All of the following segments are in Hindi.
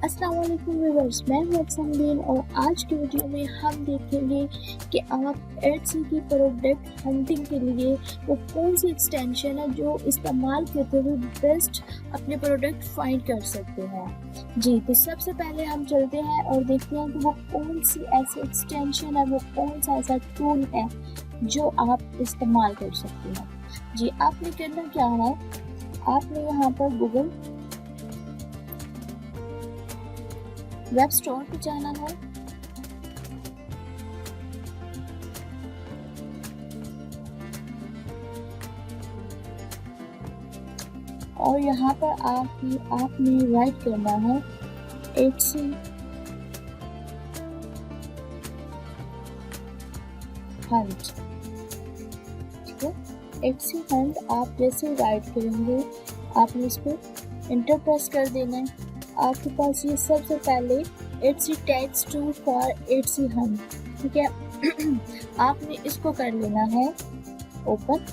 अस्सलाम वालेकुम व्यूअर्स, मैं हूं समदीन और आज की वीडियो में हम देखेंगे कि आप एड्सी की प्रोडक्ट हंटिंग के लिए वो कौन सी एक्सटेंशन है जो इस्तेमाल करते हुए बेस्ट अपने प्रोडक्ट फाइंड कर सकते हैं। जी, तो सबसे पहले हम चलते हैं और देखते हैं कि वो कौन सी ऐसी एक्सटेंशन है, वो कौन सा ऐसा टूल है जो आप इस्तेमाल कर सकते हैं। जी, आपने करना क्या है, आपने यहाँ पर गूगल वेब स्टोर पे जाना है और यहाँ पर आपने राइट करना है एड्सी हंट। ठीक है, एड्सी हंट आप जैसे राइट करेंगे आपने इस पर इंटर प्रेस कर देना है। आपके पास ये सबसे पहले एड्सी टेक्स्ट टूल फॉर एड्सी हंट, ठीक है। आपने इसको कर लेना है ओपन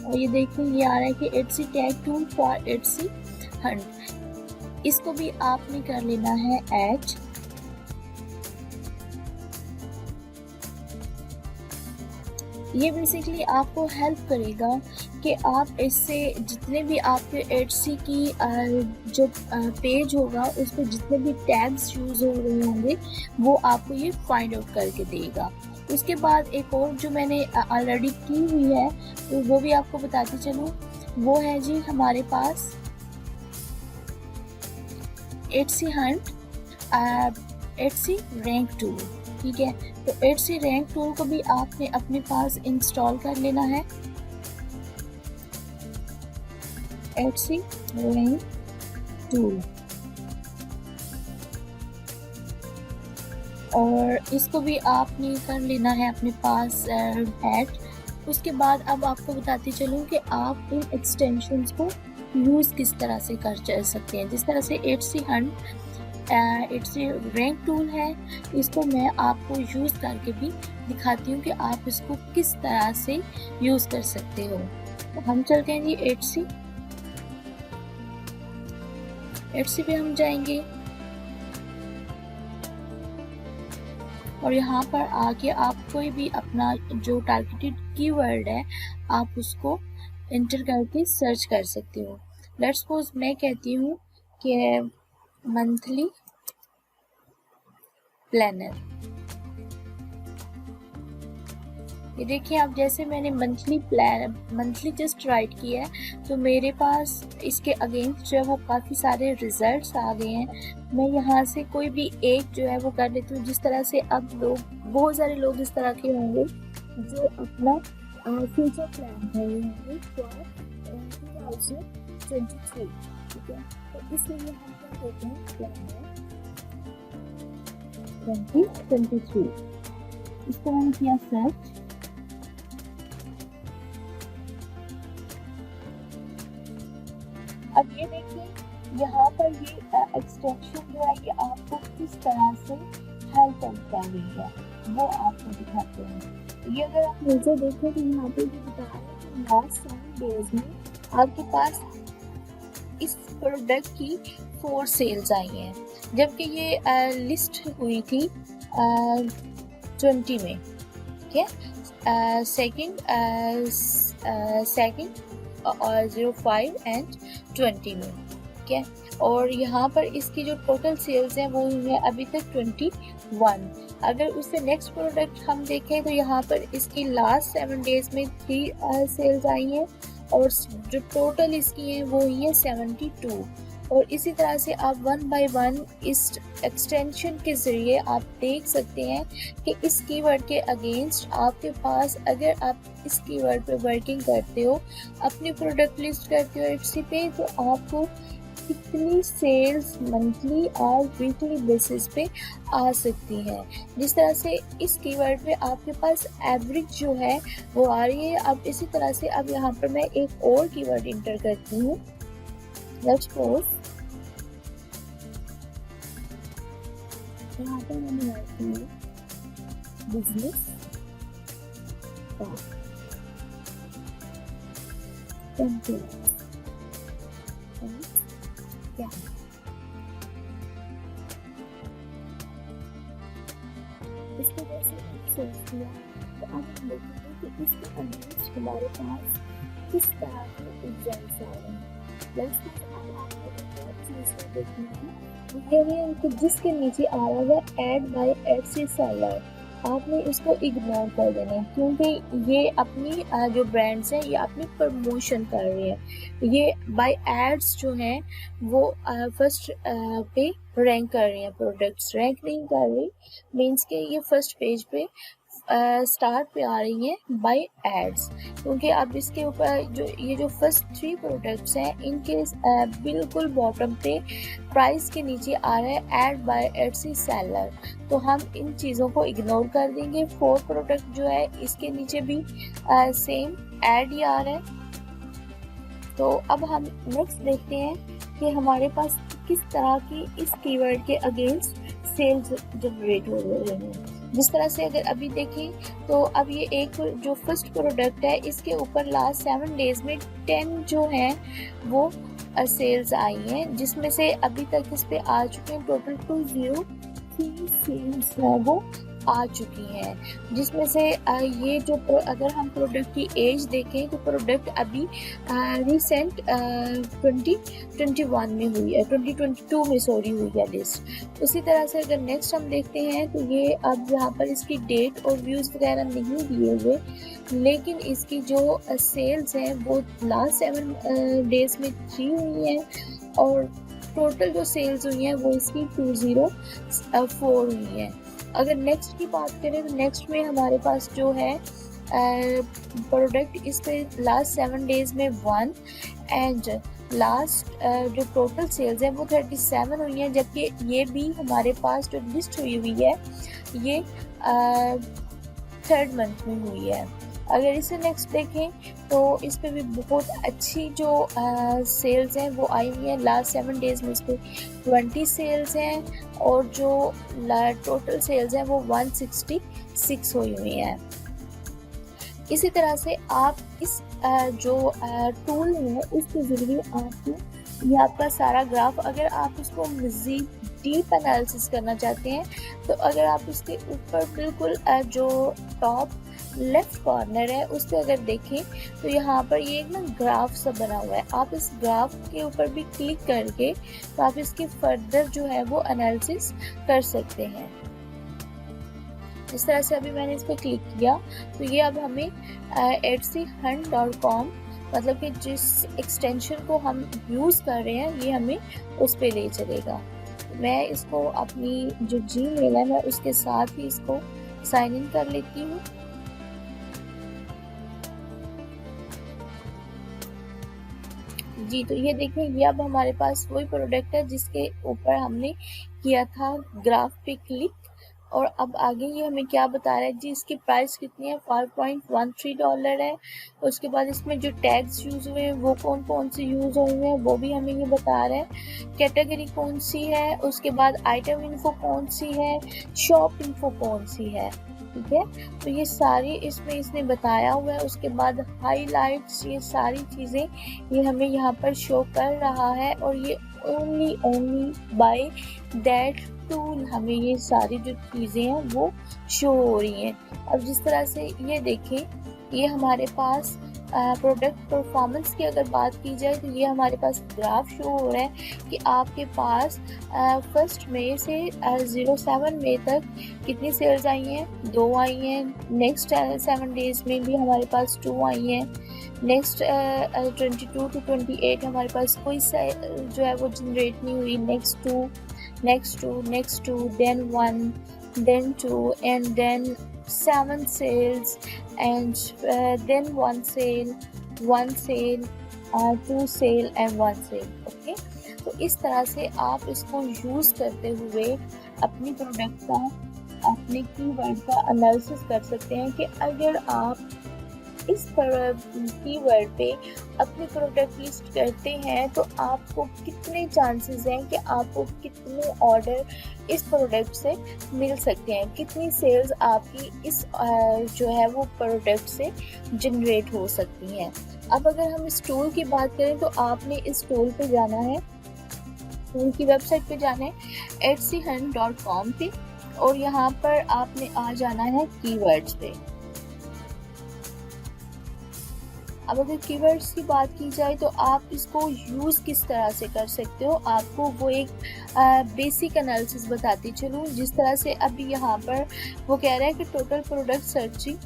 और ये देखिए ये आ रहा है कि एड्सी टैग टूल फॉर एड्सी हंट। इसको भी आपने कर लेना है ऐड। ये बेसिकली आपको हेल्प करेगा कि आप इससे जितने भी आपके एड्सी की जो पेज होगा उस पर जितने भी टैग्स यूज़ हो रहे होंगे वो आपको ये फाइंड आउट करके देगा। उसके बाद एक और जो मैंने ऑलरेडी की हुई है तो वो भी आपको बताती चलूँ, वो है जी हमारे पास एड्सी हंट एड्सी रैंक टूल। ठीक है, तो एड्सी रैंक टूल को भी आपने अपने पास इंस्टॉल कर लेना है। एड्सी रैंक टूल और इसको भी आपने कर लेना है अपने पास ऐड। उसके बाद अब आपको बताती चलूँ कि आप इन एक्सटेंशंस को यूज़ किस तरह से कर सकते हैं। जिस तरह से एड्सी हंट एड्सी रैंक टूल है, इसको मैं आपको यूज़ करके भी दिखाती हूँ कि आप इसको किस तरह से यूज़ कर सकते हो। तो हम चलते हैं जी एड्सी पे हम जाएंगे और यहाँ पर आके आप कोई भी अपना जो टारगेटेड कीवर्ड है आप उसको एंटर करके सर्च कर सकते हो। लेट्स सपोज मैं कहती हूँ कि मंथली प्लानर। ये देखिए, आप जैसे मैंने मंथली जस्ट राइट किया है तो मेरे पास इसके अगेंस्ट जो है वो काफ़ी सारे रिजल्ट्स आ गए हैं। मैं यहाँ से कोई भी एक जो है वो कर लेती हूँ। जिस तरह से अब बहुत सारे लोग इस तरह के होंगे जो अपना फ्यूचर प्लान कर रहे होंगे फॉर 2023। ठीक है, तो इसलिए हम क्या करते हैं, प्लान 2023, इसको मैंने किया सर्च। अब ये देखिए यहाँ पर ये एक्सटेंशन जो है ये आपको किस तरह से हेल्प कर रही है वो आपको दिखाते हैं। ये अगर आप नीचे देखें तो यहाँ पे भी बता रहे हैं कि लास्ट 7 डेज में आपके पास इस प्रोडक्ट की 4 सेल्स आई हैं, जबकि ये लिस्ट हुई थी 20 में। ठीक है, सेकेंड और 05 एंड 20 में। ठीक है, और यहाँ पर इसकी जो टोटल सेल्स हैं वो हुई है अभी तक 21। अगर उससे नेक्स्ट प्रोडक्ट हम देखें तो यहाँ पर इसकी लास्ट 7 डेज में 3 सेल्स आई हैं और जो टोटल इसकी हैं वो हुई है 72। और इसी तरह से आप 1 बाय 1 इस एक्सटेंशन के ज़रिए आप देख सकते हैं कि इस कीवर्ड के अगेंस्ट आपके पास, अगर आप इस कीवर्ड पे वर्किंग करते हो, अपनी प्रोडक्ट लिस्ट करते हो एड्सी पे, तो आपको कितनी सेल्स मंथली और वीकली बेसिस पे आ सकती हैं। जिस तरह से इस कीवर्ड पे आपके पास एवरेज जो है वो आ रही है। अब इसी तरह से अब यहाँ पर मैं एक और कीवर्ड इंटर करती हूँ। लेट्स सपोज यहाँ पर मैंने लगाती हूँ बिजनेस इसको जैसे सर्च किया तो अब हम देखेंगे कि इसके अगेंस्ट हमारे पास किस तरह के रिजल्ट्स आ रहे हैं। लेट्स अब आपको एक चीज़ को देखना है, ये है कि जिसके नीचे आ रहा है ऐड बाय एडसी सेलर, आपने इसको इग्नोर कर देना है क्योंकि ये अपनी जो ब्रांड्स हैं ये अपनी प्रमोशन कर रही है। ये बाय एड्स जो हैं वो फर्स्ट पे रैंक कर रही हैं, प्रोडक्ट्स रैंक नहीं कर रही, मीन्स के ये फर्स्ट पेज पे स्टार्ट पे आ रही हैं बाय एड्स, क्योंकि अब इसके ऊपर जो ये जो फर्स्ट 3 प्रोडक्ट्स हैं इनके बिल्कुल बॉटम पे प्राइस के नीचे आ रहा है ऐड बाय एडसी सेलर, तो हम इन चीज़ों को इग्नोर कर देंगे। 4 प्रोडक्ट जो है इसके नीचे भी सेम ऐड ही आ रहा है। तो अब हम नेक्स्ट देखते हैं कि हमारे पास किस तरह की इस कीवर्ड के अगेंस्ट सेल्स जनरेट हो रहे हैं। जिस तरह से अगर अभी देखें तो अब ये एक जो फर्स्ट प्रोडक्ट है इसके ऊपर लास्ट 7 डेज में 10 जो हैं वो सेल्स आई हैं, जिसमें से अभी तक इस पे आ चुके हैं टोटल 203 सेल्स है वो आ चुकी हैं, जिसमें से ये जो अगर हम प्रोडक्ट की एज देखें तो प्रोडक्ट अभी रिसेंट 2021 में हुई है, 2022 में सॉरी हुई है लिस्ट। उसी तरह से अगर नेक्स्ट हम देखते हैं तो ये अब यहाँ पर इसकी डेट और व्यूज़ वगैरह नहीं दिए हुए, लेकिन इसकी जो सेल्स हैं वो लास्ट 7 डेज में 3 हुई हैं और टोटल जो सेल्स हुई हैं वो इसकी 204 हुई हैं। अगर नेक्स्ट की बात करें तो नेक्स्ट में हमारे पास जो है प्रोडक्ट इस पे लास्ट 7 डेज में 1 एंड लास्ट जो टोटल सेल्स है वो 37 हुई हैं, जबकि ये भी हमारे पास जो लिस्ट हुई है ये 3rd मंथ में हुई है। अगर इसे नेक्स्ट देखें तो इस पे भी बहुत अच्छी जो सेल्स हैं वो आई हुई हैं, लास्ट 7 डेज में इस पे 20 सेल्स हैं और जो टोटल सेल्स हैं वो 166 हुई हैं। इसी तरह से आप इस जो टूल है उसके ज़रिए आपको ये आपका सारा ग्राफ, अगर आप इसको मज़ीद डीप एनालिसिस करना चाहते हैं तो अगर आप इसके ऊपर बिल्कुल जो टॉप लेफ्ट कॉर्नर है उस पर अगर देखें तो यहाँ पर ये एक ना ग्राफ सा बना हुआ है, आप इस ग्राफ के ऊपर भी क्लिक करके तो आप इसकी फर्दर जो है वो एनालिसिस कर सकते हैं। इस तरह से अभी मैंने इस पर क्लिक किया तो ये अब हमें etsyhunt.com मतलब कि जिस एक्सटेंशन को हम यूज़ कर रहे हैं ये हमें उस पर ले चलेगा। मैं इसको अपनी जो जीमेल है मैं उसके साथ ही इसको साइन इन कर लेती हूँ। जी तो ये देखिए ये अब हमारे पास वही प्रोडक्ट है जिसके ऊपर हमने किया था ग्राफ पे क्लिक, और अब आगे ये हमें क्या बता रहा है जी, इसकी प्राइस कितनी है, $5.13 है। उसके बाद इसमें जो टैग्स यूज़ हुए हैं वो कौन कौन से यूज़ हुए हैं वो भी हमें ये बता रहा है, कैटेगरी कौन सी है, उसके बाद आइटम इन्फो कौन सी है, शॉप इन्फो कौन सी है, ठीक है। तो ये सारी इसमें इसने बताया हुआ है। उसके बाद हाईलाइट्स, ये सारी चीज़ें ये हमें यहाँ पर शो कर रहा है और ये ओनली बाय दैट टूल हमें ये सारी जो चीज़ें हैं वो शो हो रही हैं। अब जिस तरह से ये देखें ये हमारे पास प्रोडक्ट परफॉर्मेंस की अगर बात की जाए तो ये हमारे पास ग्राफ शो हो रहा है कि आपके पास 1 मई से 07 मई तक कितनी सेल्स आई हैं, 2 आई हैं। नेक्स्ट 7 डेज में भी हमारे पास 2 आई हैं। नेक्स्ट 22 to 28 हमारे पास कोई जो है वो जनरेट नहीं हुई। Next two then 1 then 2 and then 7 sales and then 1 sale 2 sale and 1 sale। Okay, तो इस तरह से आप इसको यूज़ करते हुए अपनी प्रोडक्ट का, अपने कीवर्ड का एनालिसिस कर सकते हैं कि अगर आप इस कीवर्ड पे अपनी प्रोडक्ट लिस्ट करते हैं तो आपको कितने चांसेस हैं कि आपको कितने ऑर्डर इस प्रोडक्ट से मिल सकते हैं, कितनी सेल्स आपकी इस जो है वो प्रोडक्ट से जनरेट हो सकती हैं। अब अगर हम इस टूल की बात करें तो आपने इस टूल पे जाना है, टूल की वेबसाइट पे जाना है etsyhunt.com पे। और यहाँ पर आपने आ जाना है कीवर्ड्स पे। अब अगर कीवर्ड्स की बात की जाए तो आप इसको यूज़ किस तरह से कर सकते हो, आपको वो एक बेसिक एनालिसिस बताती चलूँ। जिस तरह से अभी यहाँ पर वो कह रहा है कि टोटल प्रोडक्ट सर्चिंग,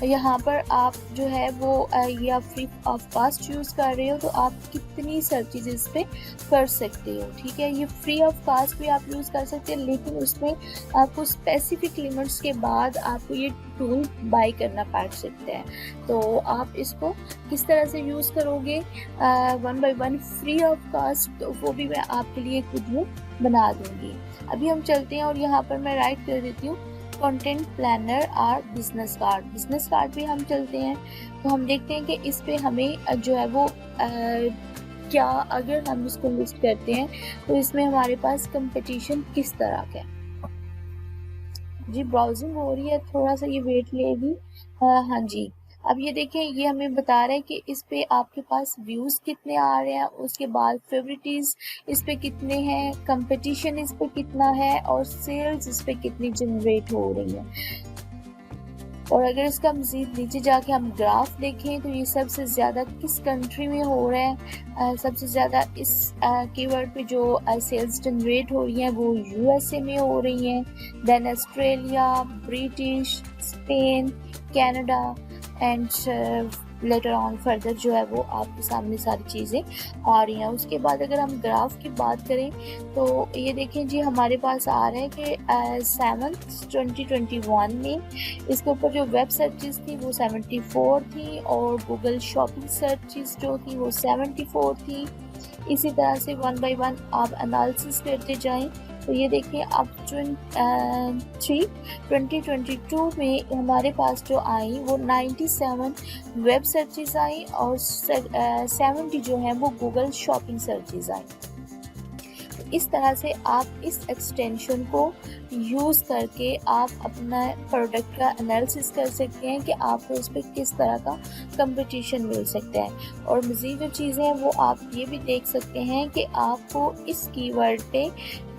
यहाँ पर आप जो है वो या फ्री ऑफ कास्ट यूज़ कर रहे हो तो आप कितनी सर्चेज इस पे कर सकते हो। ठीक है, ये फ्री ऑफ कास्ट भी आप यूज़ कर सकते हैं, लेकिन उसमें आपको स्पेसिफिक लिमिट्स के बाद आपको ये टूल बाय करना पड़ सकता है। तो आप इसको किस तरह से यूज़ करोगे one by one free of cost, तो वो भी मैं आपके लिए एक वीडियो बना दूंगी। अभी हम चलते हैं और यहाँ पर मैं राइट कर देती हूँ कंटेंट प्लानर और बिजनेस कार्ड। बिजनेस कार्ड भी हम चलते हैं तो हम देखते हैं कि इस पे हमें जो है वो क्या, अगर हम इसको लिस्ट करते हैं तो इसमें हमारे पास कंपटीशन किस तरह का है। जी ब्राउजिंग हो रही है, थोड़ा सा ये वेट लेगी। हाँ जी, अब ये देखें, ये हमें बता रहा है कि इस पे आपके पास व्यूज़ कितने आ रहे हैं, उसके बाद फेवरेटिज इस पे कितने हैं, कंपटीशन इस पे कितना है और सेल्स इस पे कितनी जनरेट हो रही है। और अगर इसका मज़ीद नीचे जाके हम ग्राफ देखें तो ये सबसे ज़्यादा किस कंट्री में हो रहा है, सबसे ज़्यादा इस कीवर्ड पे जो सेल्स जनरेट हो रही हैं वो यूएसए में हो रही हैं, then Australia, British, Spain, Canada and later on further जो है वो आपके सामने सारी चीज़ें आ रही हैं। उसके बाद अगर हम ग्राफ की बात करें तो ये देखें जी, हमारे पास आ रहा है कि 7 2021 में इसके ऊपर जो वेब सर्चेस थी वो 74 थी और गूगल शॉपिंग सर्चेस जो थी वो 74 थी। इसी तरह से वन बाय वन आप एनालिसिस करते जाएं तो ये देखिए अब 2022 में हमारे पास जो आई वो 97 वेब सर्चेस आई और 70 जो है वो गूगल शॉपिंग सर्चेस आई। इस तरह से आप इस एक्सटेंशन को यूज़ करके आप अपना प्रोडक्ट का एनालिसिस कर सकते हैं कि आपको इस पर किस तरह का कंपटीशन मिल सकता है। और मज़ीद जो चीज़ें हैं वो आप ये भी देख सकते हैं कि आपको इस कीवर्ड पे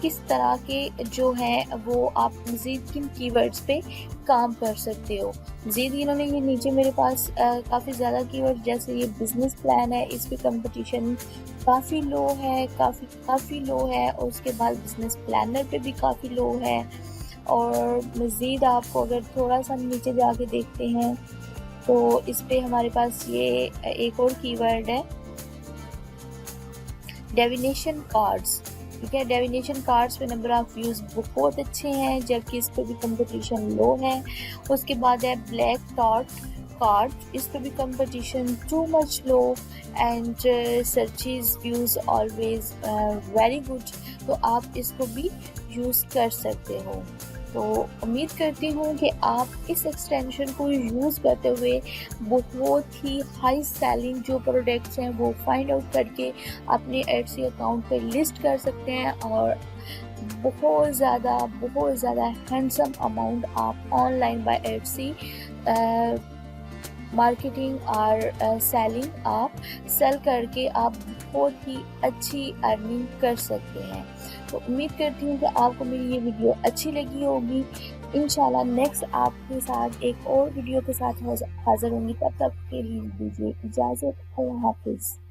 किस तरह के जो है वो आप मज़ीद किन कीवर्ड्स पे काम कर सकते हो। मज़ीद इन्होंने ये नीचे मेरे पास काफ़ी ज़्यादा कीवर्ड, जैसे ये बिज़नेस प्लान है, इस पे कंपटीशन काफ़ी लो है, काफ़ी लो है। और उसके बाद बिज़नेस प्लानर पे भी काफ़ी लो है। और मज़ीद आपको अगर थोड़ा सा नीचे जाके देखते हैं तो इस पे हमारे पास ये एक और कीवर्ड है डिविनेशन कार्ड्स। ठीक है, डिविनेशन कार्ड्स पे नंबर ऑफ व्यूज़ बहुत अच्छे हैं, जबकि इस पे भी कंपटीशन लो है। उसके बाद है ब्लैक डॉट कार्ड, इस पे भी competition too much low and searches views always very good, तो आप इसको भी यूज़ कर सकते हो। तो उम्मीद करती हूँ कि आप इस एक्सटेंशन को यूज़ करते हुए बहुत ही हाई सेलिंग जो प्रोडक्ट्स हैं वो फाइंड आउट करके अपने एडसी अकाउंट पे लिस्ट कर सकते हैं और बहुत ज़्यादा हैंडसम अमाउंट आप ऑनलाइन बाय एडसी मार्केटिंग और सेलिंग आप सेल करके आप बहुत ही अच्छी अर्निंग कर सकते हैं। तो उम्मीद करती हूँ कि आपको मेरी ये वीडियो अच्छी लगी होगी। इंशाल्लाह नेक्स्ट आपके साथ एक और वीडियो के साथ हाज़िर होंगी। तब तक के लिए दीजिए इजाज़त। अल्लाह हाफिज़।